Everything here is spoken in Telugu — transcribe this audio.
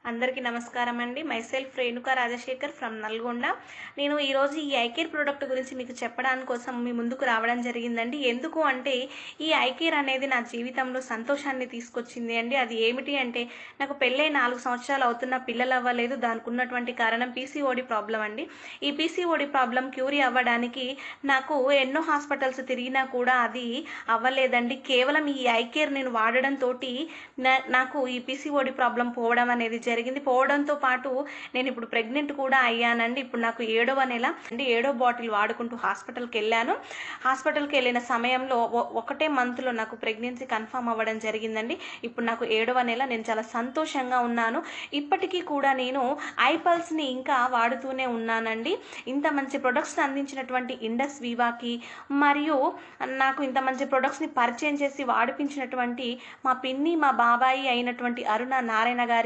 అందరికీ నమస్కారం అండి. Myself Renuka Rajasekhar from Nalgonda. నేను ఈరోజు ఈ ఐ కేర్ ప్రోడక్ట్ గురించి మీకు చెప్పడానికి కోసం మీ ముందుకు రావడం జరిగిందండి. ఎందుకు అంటే ఈ ఐ కేర్ అనేది నా జీవితంలో సంతోషాన్ని తీసుకొచ్చింది అండి. అది ఏమిటి అంటే నాకు పెళ్ళై 4 సంవత్సరాలు అవుతున్న పిల్లలు అవ్వలేదు. దానికి ఉన్నటువంటి కారణం పీసీఓడి ప్రాబ్లం అండి. ఈ పీసీఓడి ప్రాబ్లం క్యూరీ అవ్వడానికి నాకు ఎన్నో హాస్పిటల్స్ తిరిగినా కూడా అది అవ్వలేదండి. కేవలం ఈ ఐ కేర్ నేను వాడడంతో నాకు ఈ పీసీఓడి ప్రాబ్లం పోవడం అనేది జరిగింది. పోవడంతో పాటు నేను ఇప్పుడు ప్రెగ్నెంట్ కూడా అయ్యానండి. ఇప్పుడు నాకు 7వ నెల అండి. 7వ బాటిల్ వాడుకుంటూ హాస్పిటల్కి వెళ్ళాను. హాస్పిటల్కి వెళ్ళిన సమయంలో ఒకటే మంత్లో నాకు ప్రెగ్నెన్సీ కన్ఫర్మ్ అవ్వడం జరిగిందండి. ఇప్పుడు నాకు 7వ నెల. నేను చాలా సంతోషంగా ఉన్నాను. ఇప్పటికీ కూడా నేను ఐపల్స్ని ఇంకా వాడుతూనే ఉన్నానండి. ఇంత మంచి ప్రొడక్ట్స్ అందించినటువంటి ఇండస్ వివాకి మరియు నాకు ఇంత మంచి ప్రొడక్ట్స్ని పరిచయం చేసి వాడిపించినటువంటి మా పిన్ని మా బాబాయి అయినటువంటి అరుణ నారాయణ గారికి